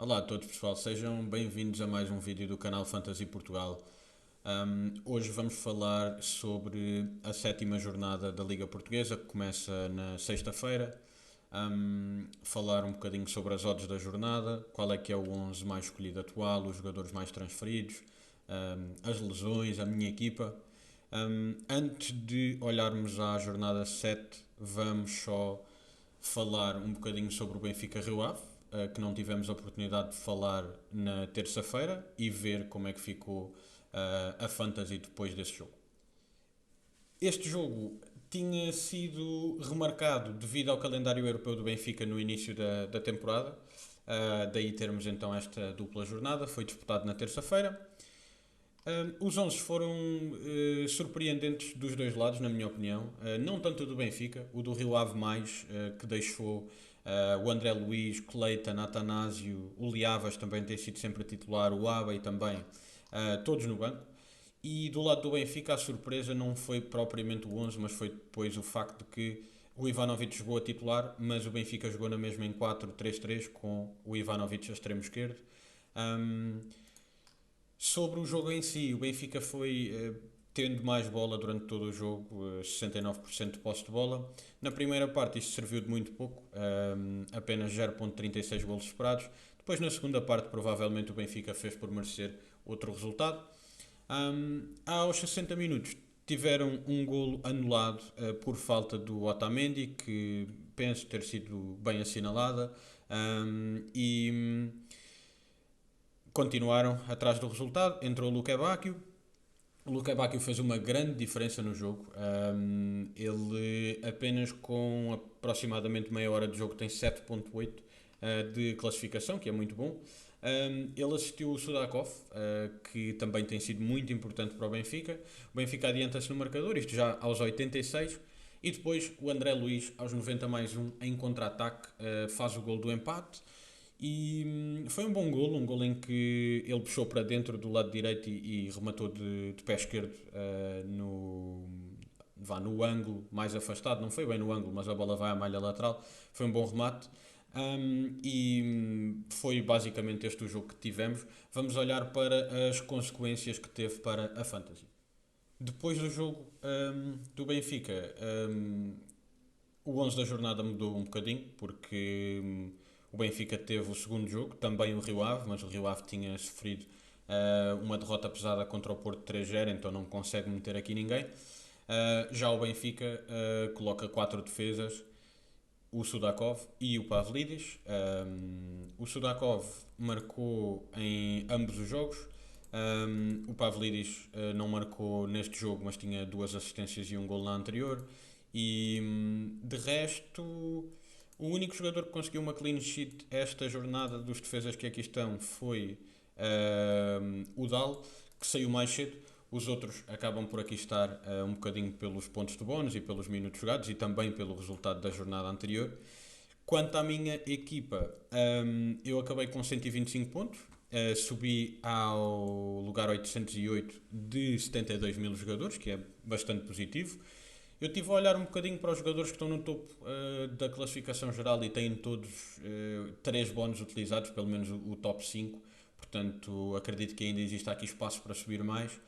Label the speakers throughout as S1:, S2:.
S1: Olá a todos pessoal, sejam bem-vindos a mais um vídeo do canal Fantasy Portugal. Hoje vamos falar sobre a sétima jornada da Liga Portuguesa, que começa na sexta-feira. Falar um bocadinho sobre as odds da jornada, qual é que é o 11 mais escolhido atual, os jogadores mais transferidos, as lesões, a minha equipa. Antes de olharmos à jornada 7, vamos só falar um bocadinho sobre o Benfica Rio Ave, que não tivemos a oportunidade de falar na terça-feira, e ver como é que ficou a fantasy depois desse jogo. Este jogo tinha sido remarcado devido ao calendário europeu do Benfica no início da temporada, daí termos então esta dupla jornada, foi disputado na terça-feira. Os 11 foram surpreendentes dos dois lados, na minha opinião. Não tanto o do Benfica, o do Rio Ave mais, que deixou o André Luiz, Cleiton, Atanásio, o Liavas também tem sido sempre titular, o Abe também, todos no banco. E do lado do Benfica a surpresa não foi propriamente o 11, mas foi depois o facto de que o Ivanovic jogou a titular, mas o Benfica jogou na mesma em 4-3-3 com o Ivanovic a extremo esquerdo. Um, Sobre o jogo em si, o Benfica foi tendo mais bola durante todo o jogo, 69% de posse de bola. Na primeira parte isto serviu de muito pouco, apenas 0,36 golos esperados. Depois na segunda parte provavelmente o Benfica fez por merecer outro resultado. Aos 60 minutos tiveram um golo anulado por falta do Otamendi, que penso ter sido bem assinalada, e continuaram atrás do resultado. Entrou o Luque Bacchio. O Luque Bacchio fez uma grande diferença no jogo. Ele apenas com aproximadamente meia hora de jogo tem 7,8 de classificação, que é muito bom. Ele assistiu o Sudakov, que também tem sido muito importante para o Benfica. O Benfica adianta-se no marcador, isto já aos 86. E depois o André Luiz, aos 90 mais um, em contra-ataque, faz o gol do empate. E foi um golo em que ele puxou para dentro do lado direito e rematou de pé esquerdo no ângulo mais afastado. Não foi bem no ângulo, mas a bola vai à malha lateral. Foi um bom remate. Foi basicamente este o jogo que tivemos. Vamos olhar para as consequências que teve para a Fantasy. Depois do jogo do Benfica, o 11 da jornada mudou um bocadinho, porque o Benfica teve o segundo jogo, também o Rio Ave, mas o Rio Ave tinha sofrido uma derrota pesada contra o Porto 3-0, então não consegue meter aqui ninguém. Já o Benfica coloca quatro defesas, o Sudakov e o Pavlidis. O Sudakov marcou em ambos os jogos. O Pavlidis não marcou neste jogo, mas tinha duas assistências e um gol na anterior. E de resto, o único jogador que conseguiu uma clean sheet esta jornada dos defesas que aqui estão foi o Dal, que saiu mais cedo. Os outros acabam por aqui estar um bocadinho pelos pontos de bónus e pelos minutos jogados e também pelo resultado da jornada anterior. Quanto à minha equipa, eu acabei com 125 pontos, subi ao lugar 808 de 72 mil jogadores, que é bastante positivo. Eu estive a olhar um bocadinho para os jogadores que estão no topo da classificação geral e têm todos 3 bónus utilizados, pelo menos o top 5. Portanto, acredito que ainda existe aqui espaço para subir mais.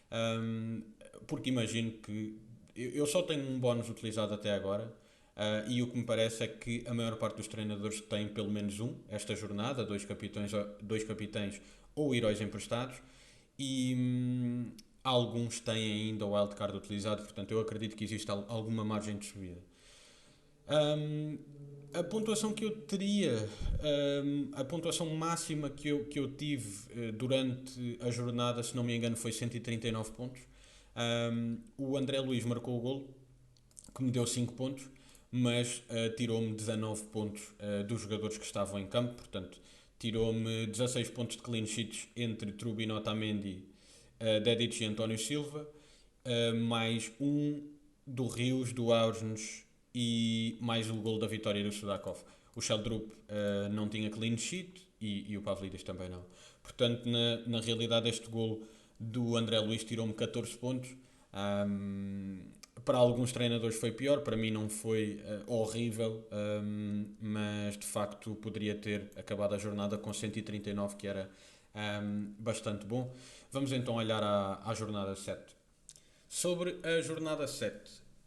S1: Um, Porque imagino que eu só tenho um bónus utilizado até agora. E o que me parece é que a maior parte dos treinadores tem pelo menos um esta jornada, dois capitães ou heróis emprestados, e alguns têm ainda o wildcard utilizado, portanto eu acredito que existe alguma margem de subida. Um, a pontuação que eu teria, a pontuação máxima que eu tive durante a jornada, se não me engano, foi 139 pontos. O André Luiz marcou o golo, que me deu 5 pontos, mas tirou-me 19 pontos dos jogadores que estavam em campo, portanto, tirou-me 16 pontos de clean sheets entre Trubin, Otamendi, Dedic e António Silva, mais um do Rios, do Ausnes e mais o gol da vitória do Sudakov. O Sheldrup não tinha clean sheet e o Pavlidis também não. Portanto, na realidade, este gol do André Luiz tirou-me 14 pontos. Um, Para alguns treinadores foi pior, para mim não foi horrível, mas de facto poderia ter acabado a jornada com 139, que era bastante bom. Vamos então olhar à jornada 7. Sobre a jornada 7,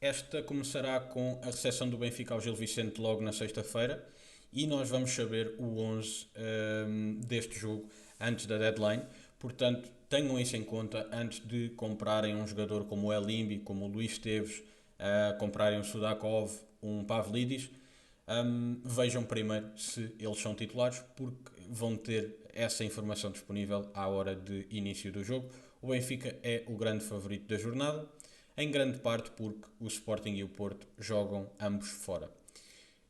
S1: esta começará com a recepção do Benfica ao Gil Vicente logo na sexta-feira e nós vamos saber o 11 deste jogo antes da deadline. Portanto, tenham isso em conta antes de comprarem um jogador como o Elimbi, como o Luís Esteves, comprarem um Sudakov, um Pavlidis. Vejam primeiro se eles são titulares, porque vão ter essa informação disponível à hora de início do jogo. O Benfica é o grande favorito da jornada, em grande parte porque o Sporting e o Porto jogam ambos fora.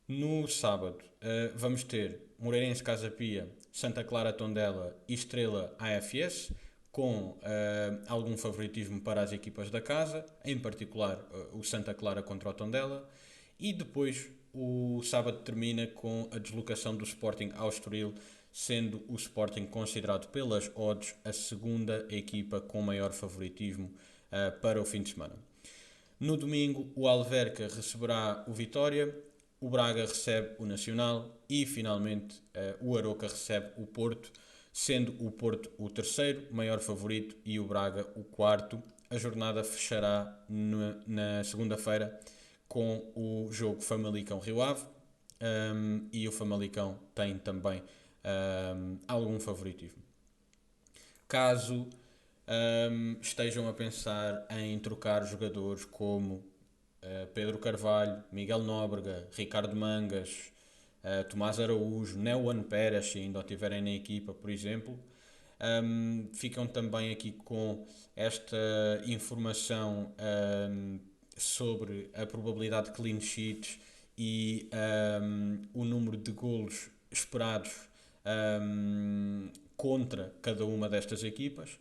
S1: No sábado vamos ter Moreirense Casa Pia, Santa Clara Tondela e Estrela AFS, com algum favoritismo para as equipas da casa, em particular o Santa Clara contra o Tondela, e depois o sábado termina com a deslocação do Sporting ao Estoril, sendo o Sporting considerado pelas odds a segunda equipa com maior favoritismo para o fim de semana. No domingo, o Alverca receberá o Vitória, o Braga recebe o Nacional e, finalmente, o Aroca recebe o Porto, sendo o Porto o terceiro maior favorito e o Braga o quarto. A jornada fechará na segunda-feira com o jogo Famalicão-Rio Ave, e o Famalicão tem também algum favoritismo. Caso estejam a pensar em trocar jogadores como Pedro Carvalho, Miguel Nóbrega, Ricardo Mangas, Tomás Araújo, Neuan Pérez, se ainda o tiverem na equipa, por exemplo, ficam também aqui com esta informação sobre a probabilidade de clean sheets e o número de golos esperados contra cada uma destas equipas.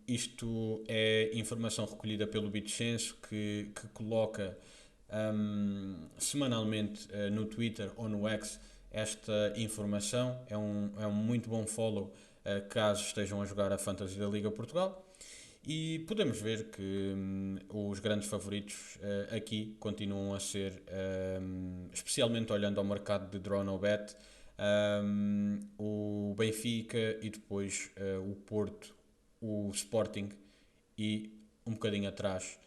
S1: Isto é informação recolhida pelo BitCenso, que coloca semanalmente no Twitter ou no X esta informação. É um muito bom follow caso estejam a jogar a Fantasy da Liga Portugal. E podemos ver que os grandes favoritos aqui continuam a ser, especialmente olhando ao mercado de draw no bet, o Benfica e depois o Porto, o Sporting e um bocadinho atrás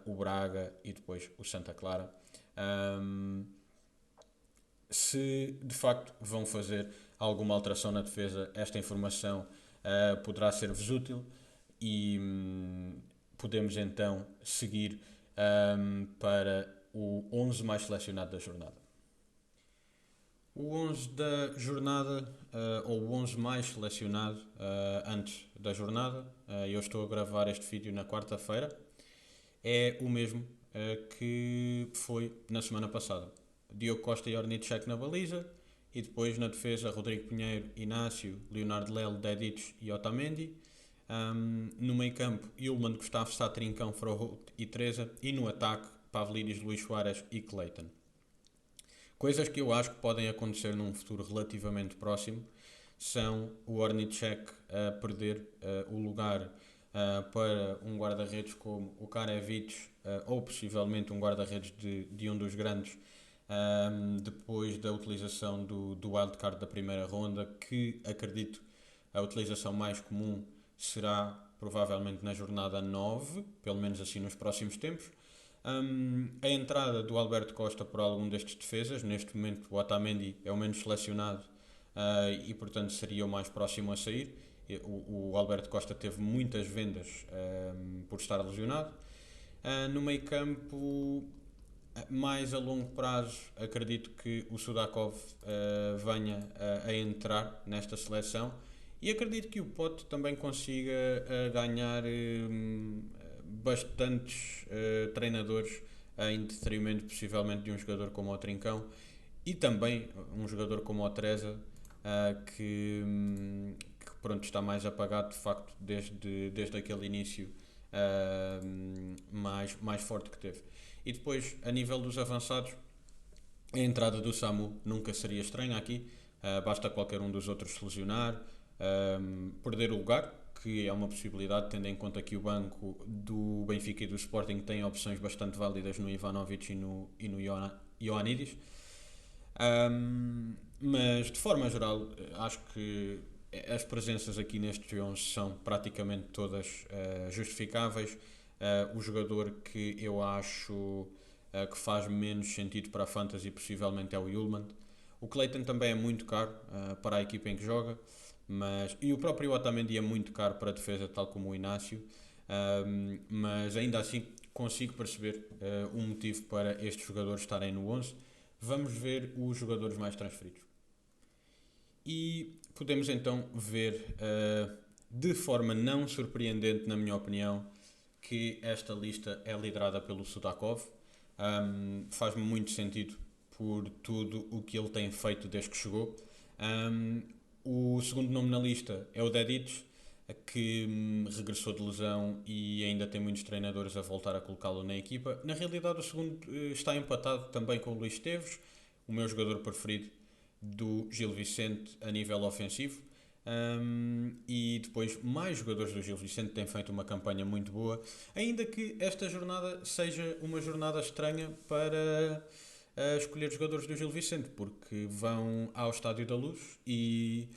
S1: o Braga e depois o Santa Clara. Se de facto vão fazer alguma alteração na defesa, esta informação poderá ser-vos útil e podemos então seguir para o 11 mais selecionado da jornada. O 11 da jornada, ou o 11 mais selecionado antes da jornada, eu estou a gravar este vídeo na quarta-feira, é o mesmo que foi na semana passada. Diogo Costa e Ornichek na baliza, e depois na defesa Rodrigo Pinheiro, Inácio, Leonardo Lelo, Dedic e Otamendi. No meio campo, Yulman, Gustavo Sá, Trincão, Froholt e Teresa. E no ataque, Pavlidis, Luís Soares e Clayton. Coisas que eu acho que podem acontecer num futuro relativamente próximo são o Ornichek a perder o lugar para um guarda-redes como o Karevic, ou possivelmente um guarda-redes de um dos grandes, depois da utilização do wildcard da primeira ronda, que acredito a utilização mais comum será provavelmente na jornada 9, pelo menos assim nos próximos tempos. A entrada do Alberto Costa por algum destes defesas, neste momento o Otamendi é o menos selecionado e portanto seria o mais próximo a sair. O Alberto Costa teve muitas vendas por estar lesionado. No meio campo, mais a longo prazo, acredito que o Sudakov venha a entrar nesta seleção. E acredito que o Pote também consiga ganhar bastantes treinadores em detrimento possivelmente de um jogador como o Trincão e também um jogador como o Teresa, que pronto, está mais apagado de facto desde aquele início mais forte que teve. E depois, a nível dos avançados, a entrada do Samu nunca seria estranha aqui. Basta qualquer um dos outros se lesionar, perder o lugar, que é uma possibilidade, tendo em conta que o banco do Benfica e do Sporting tem opções bastante válidas no Ivanovic e no Ioannidis. Mas de forma geral, acho que as presenças aqui nestes 11 são praticamente todas justificáveis. O jogador que eu acho que faz menos sentido para a Fantasy possivelmente é o Yulman. O Clayton também é muito caro para a equipa em que joga, e o próprio Otamendi é muito caro para a defesa, tal como o Inácio. Mas ainda assim consigo perceber o motivo para estes jogadores estarem no 11. Vamos ver os jogadores mais transferidos. E podemos então ver, de forma não surpreendente, na minha opinião, que esta lista é liderada pelo Sudakov. Faz-me muito sentido por tudo o que ele tem feito desde que chegou. O segundo nome na lista é o Dedic, que regressou de lesão e ainda tem muitos treinadores a voltar a colocá-lo na equipa. Na realidade, o segundo está empatado também com o Luís Esteves, o meu jogador preferido do Gil Vicente a nível ofensivo. E depois mais jogadores do Gil Vicente têm feito uma campanha muito boa, ainda que esta jornada seja uma jornada estranha para escolher jogadores do Gil Vicente, porque vão ao Estádio da Luz e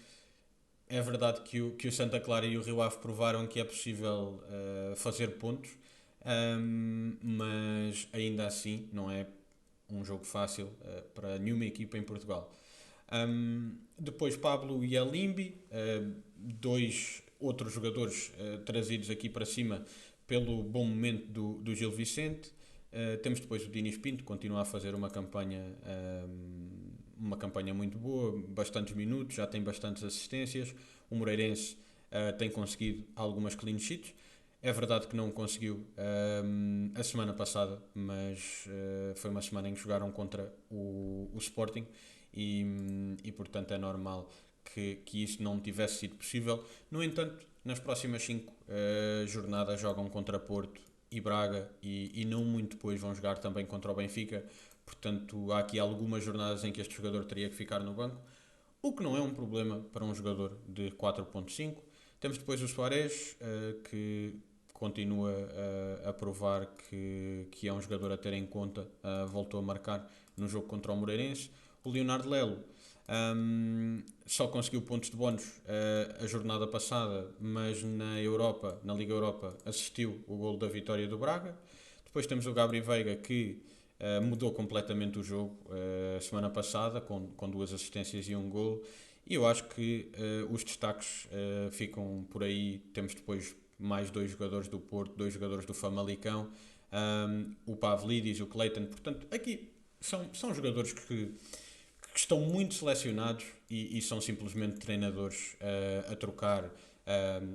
S1: é verdade que o Santa Clara e o Rio Ave provaram que é possível fazer pontos, mas ainda assim não é um jogo fácil para nenhuma equipa em Portugal. Depois Pablo e Alimbi, dois outros jogadores trazidos aqui para cima pelo bom momento do Gil Vicente. Temos depois o Dinis Pinto, que continua a fazer uma campanha muito boa, bastantes minutos, já tem bastantes assistências. O Moreirense tem conseguido algumas clean sheets. É verdade que não conseguiu a semana passada, mas foi uma semana em que jogaram contra o Sporting e portanto é normal que isso não tivesse sido possível. No entanto, nas próximas 5 jornadas jogam contra Porto e Braga e não muito depois vão jogar também contra o Benfica. Portanto, há aqui algumas jornadas em que este jogador teria que ficar no banco, o que não é um problema para um jogador de 4.5. Temos depois o Suárez, que continua a provar que é um jogador a ter em conta, voltou a marcar no jogo contra o Moreirense. O Leonardo Lelo só conseguiu pontos de bónus a jornada passada, mas na Liga Europa assistiu o golo da vitória do Braga. Depois temos o Gabri Veiga, que mudou completamente o jogo semana passada, com 2 assistências e um golo. E eu acho que os destaques ficam por aí. Temos depois mais 2 jogadores do Porto, 2 jogadores do Famalicão, o Pavlidis e o Clayton. Portanto, aqui são jogadores que estão muito selecionados e são simplesmente treinadores a trocar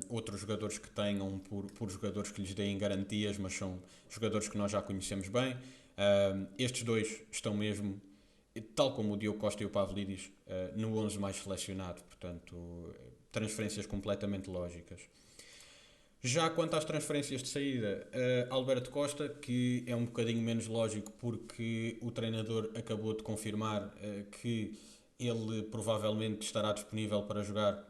S1: outros jogadores que tenham por jogadores que lhes deem garantias, mas são jogadores que nós já conhecemos bem. Estes dois estão mesmo, tal como o Diogo Costa e o Pavlidis, no 11 mais selecionado, portanto, transferências completamente lógicas. Já quanto às transferências de saída, Alberto Costa, que é um bocadinho menos lógico porque o treinador acabou de confirmar que ele provavelmente estará disponível para jogar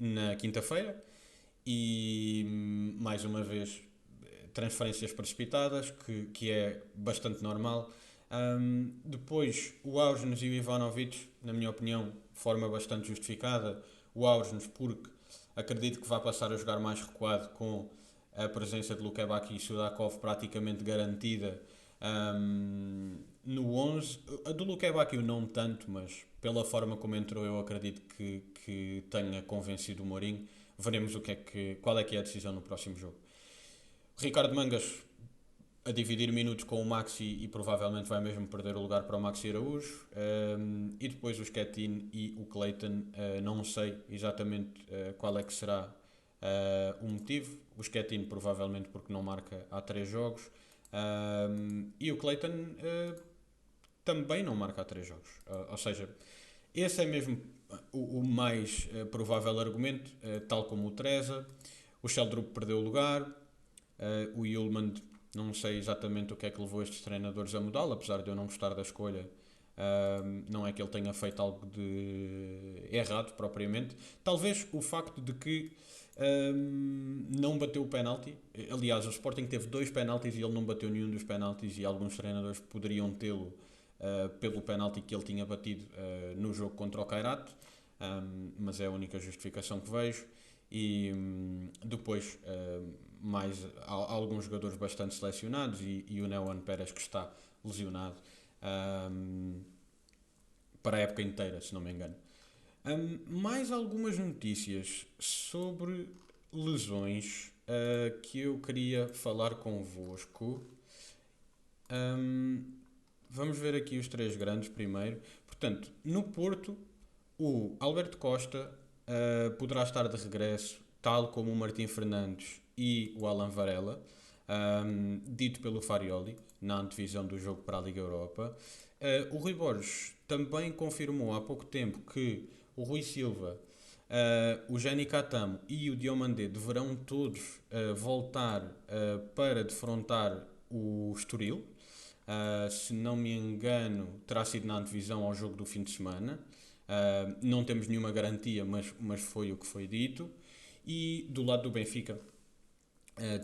S1: na quinta-feira e, mais uma vez, transferências precipitadas, que é bastante normal. Depois, o Augsnes e o Ivanovic, na minha opinião, de forma bastante justificada. O Augsnes porque acredito que vai passar a jogar mais recuado, com a presença de Lukebaki e Sudakov praticamente garantida no 11. A do Lukebaki não tanto, mas pela forma como entrou eu acredito que tenha convencido o Mourinho. Veremos qual é que é a decisão no próximo jogo. Ricardo Mangas a dividir minutos com o Maxi e provavelmente vai mesmo perder o lugar para o Maxi Araújo. E depois o Skettin e o Clayton, não sei exatamente qual é que será o motivo. O Skettin provavelmente porque não marca há 3 jogos. E o Clayton também não marca há 3 jogos. Ou seja, esse é mesmo o mais provável argumento, tal como o Treza. O Sheldrup perdeu o lugar. O Yulman, não sei exatamente o que é que levou estes treinadores a mudá-lo, apesar de eu não gostar da escolha. Não é que ele tenha feito algo de errado propriamente. Talvez o facto de que não bateu o penalti. Aliás, o Sporting teve dois penaltis e ele não bateu nenhum dos penaltis, e alguns treinadores poderiam tê-lo pelo penalti que ele tinha batido no jogo contra o Kairat, mas é a única justificação que vejo. E depois mais alguns jogadores bastante selecionados, e o Neon Pérez, que está lesionado para a época inteira, se não me engano. Mais algumas notícias sobre lesões que eu queria falar convosco. Vamos ver aqui os três grandes primeiro. Portanto, no Porto, o Alberto Costa poderá estar de regresso, tal como o Martim Fernandes e o Alan Varela, dito pelo Farioli, na antevisão do jogo para a Liga Europa. O Rui Borges também confirmou há pouco tempo que o Rui Silva, o Jenny Catamo e o Diomandé deverão todos voltar para defrontar o Estoril. Se não me engano, terá sido na antevisão ao jogo do fim de semana. Não temos nenhuma garantia, mas foi o que foi dito. E do lado do Benfica,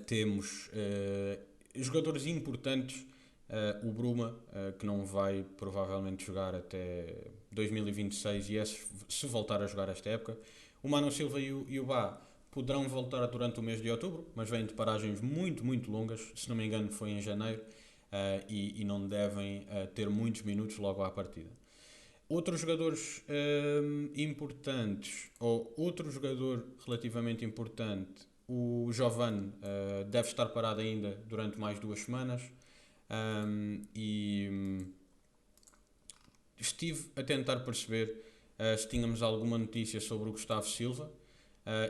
S1: temos jogadores importantes. O Bruma, que não vai provavelmente jogar até 2026, e se voltar a jogar esta época. O Mano Silva e o Bá poderão voltar durante o mês de outubro, mas vêm de paragens muito, muito longas. Se não me engano, foi em janeiro, e não devem ter muitos minutos logo à partida. Outros jogadores importantes, ou outro jogador relativamente importante, o Giovane, deve estar parado ainda durante mais 2 semanas. E estive a tentar perceber se tínhamos alguma notícia sobre o Gustavo Silva.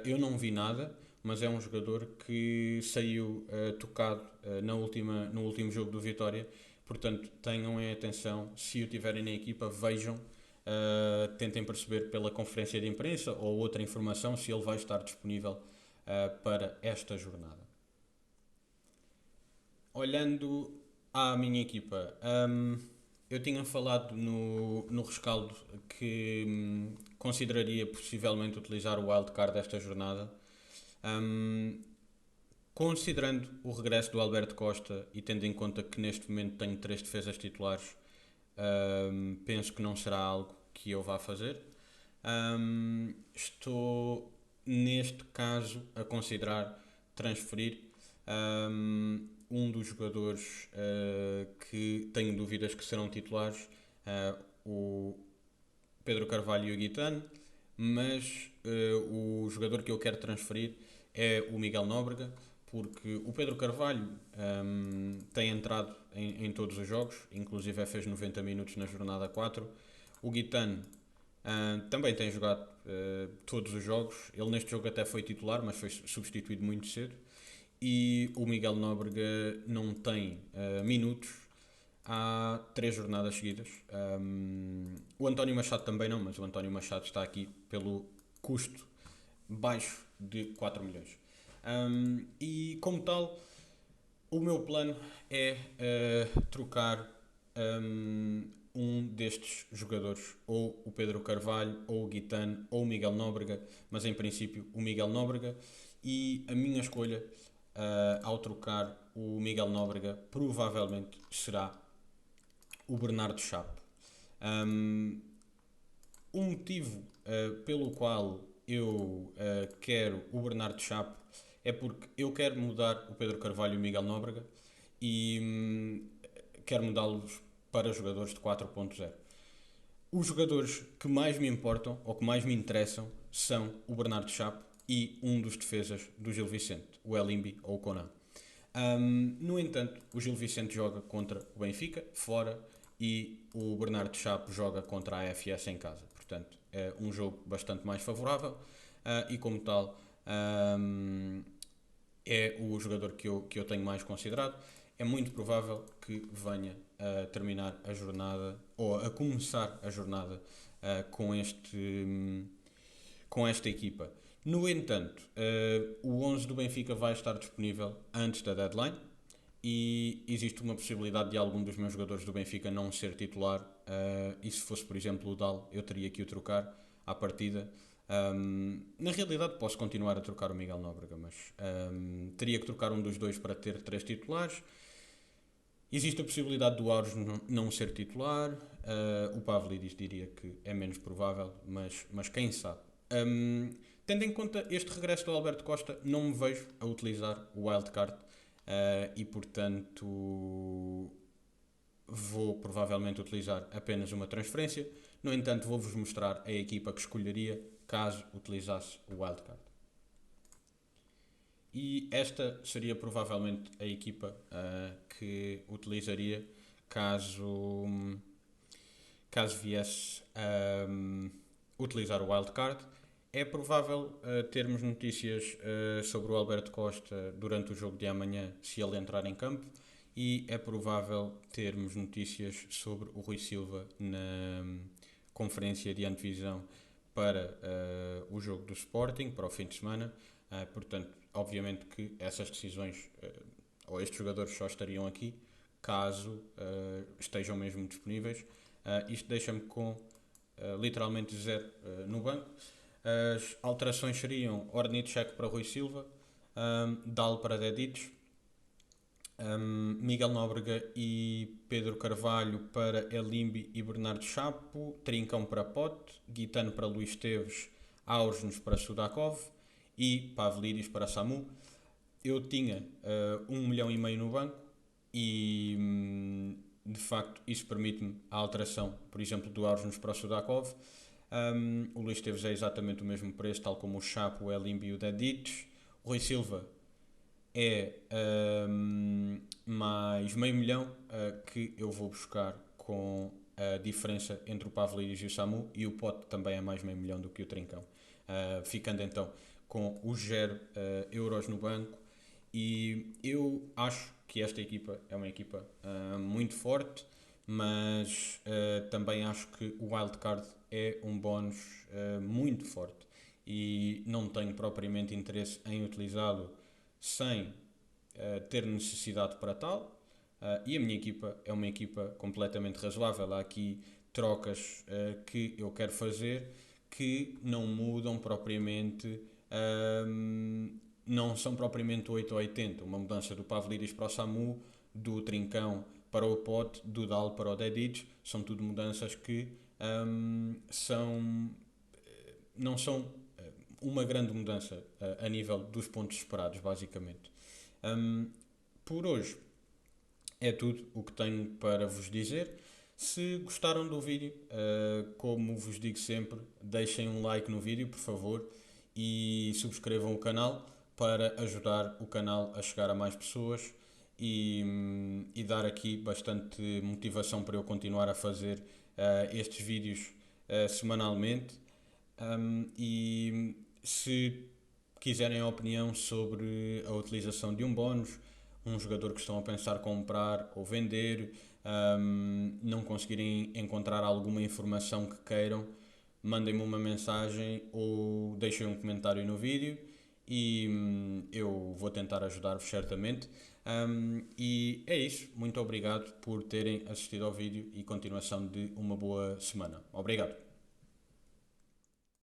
S1: Eu não vi nada, mas é um jogador que saiu tocado no último jogo do Vitória. Portanto, tenham em atenção, se o tiverem na equipa, vejam, tentem perceber pela conferência de imprensa ou outra informação se ele vai estar disponível para esta jornada. Olhando à minha equipa, eu tinha falado no rescaldo que consideraria possivelmente utilizar o wildcard desta jornada. Considerando o regresso do Alberto Costa e tendo em conta que neste momento tenho 3 defesas titulares, penso que não será algo que eu vá fazer. Estou, neste caso, a considerar transferir um dos jogadores que tenho dúvidas que serão titulares, o Pedro Carvalho e o Guitane, mas o jogador que eu quero transferir é o Miguel Nóbrega, porque o Pedro Carvalho tem entrado em todos os jogos, inclusive fez 90 minutos na jornada 4. O Guitane também tem jogado todos os jogos. Ele neste jogo até foi titular, mas foi substituído muito cedo. E o Miguel Nóbrega não tem minutos há 3 jornadas seguidas. O António Machado também não, mas o António Machado está aqui pelo custo baixo de 4 milhões. E como tal, o meu plano é trocar um destes jogadores, ou o Pedro Carvalho, ou o Guitane, ou o Miguel Nóbrega, mas em princípio o Miguel Nóbrega. E a minha escolha ao trocar o Miguel Nóbrega provavelmente será o Bernardo Chapo. O motivo pelo qual eu quero o Bernardo Chapo é porque eu quero mudar o Pedro Carvalho e o Miguel Nóbrega, e quero mudá-los para jogadores de 4.0. Os jogadores que mais me importam ou que mais me interessam são o Bernardo Chapo e um dos defesas do Gil Vicente, o Elimbi ou o Conan. No entanto, o Gil Vicente joga contra o Benfica, fora, e o Bernardo Chapo joga contra a AFS em casa. Portanto, é um jogo bastante mais favorável, e como tal, é o jogador que eu tenho mais considerado. É muito provável que venha a terminar a jornada, ou a começar a jornada, com esta equipa. No entanto, o 11 do Benfica vai estar disponível antes da deadline, e existe uma possibilidade de algum dos meus jogadores do Benfica não ser titular, e se fosse, por exemplo, o Dal, eu teria que o trocar à partida. Na realidade, posso continuar a trocar o Miguel Nóbrega, mas teria que trocar um dos dois para ter três titulares. Existe a possibilidade do Aures não ser titular. O Pavlidis diria que é menos provável, mas quem sabe. Tendo em conta este regresso do Alberto Costa, não me vejo a utilizar o wildcard e, portanto, vou provavelmente utilizar apenas uma transferência. No entanto, vou-vos mostrar a equipa que escolheria caso utilizasse o wildcard. E esta seria provavelmente a equipa que utilizaria caso, caso viesse a utilizar o wildcard. É provável termos notícias sobre o Alberto Costa durante o jogo de amanhã, se ele entrar em campo, e é provável termos notícias sobre o Rui Silva na conferência de antevisão para o jogo do Sporting, para o fim de semana. Portanto, obviamente que essas decisões, ou estes jogadores só estariam aqui caso estejam mesmo disponíveis. Isto deixa-me com literalmente zero no banco. As alterações seriam Ornichek para Rui Silva, Dal para Dedic, Miguel Nóbrega e Pedro Carvalho para Elimbi e Bernardo Chapo, Trincão para Pote, Guitano para Luís Esteves, Aursnes para Sudakov e Pavlidis para Samu. Eu tinha 1,5 milhão no banco e de facto isso permite-me a alteração, por exemplo, do Aursnes para o Sudakov. O Luís Esteves é exatamente o mesmo preço, tal como o Chapo, o Elimbi e o Dedic. O Rui Silva é mais meio milhão que eu vou buscar com a diferença entre o Pavlidis e o Samu, e o Pote também é mais meio milhão do que o Trincão, ficando então com os 0 euros no banco. E eu acho que esta equipa é uma equipa muito forte, mas também acho que o wildcard é um bónus muito forte e não tenho propriamente interesse em utilizá-lo sem ter necessidade para tal. E a minha equipa é uma equipa completamente razoável. Há aqui trocas que eu quero fazer que não mudam propriamente, não são propriamente 8 ou 80. Uma mudança do Pavlidis para o Samu, do Trincão para o Pote, do Dal para o Dedic, são tudo mudanças que são, não são uma grande mudança a nível dos pontos esperados, basicamente. Por hoje é tudo o que tenho para vos dizer. Se gostaram do vídeo, como vos digo sempre, deixem um like no vídeo, por favor, e subscrevam o canal para ajudar o canal a chegar a mais pessoas e dar aqui bastante motivação para eu continuar a fazer estes vídeos semanalmente. E se quiserem a opinião sobre a utilização de um bónus, um jogador que estão a pensar comprar ou vender, não conseguirem encontrar alguma informação que queiram, mandem-me uma mensagem ou deixem um comentário no vídeo e eu vou tentar ajudar-vos certamente. E é isso, muito obrigado por terem assistido ao vídeo e continuação de uma boa semana. Obrigado.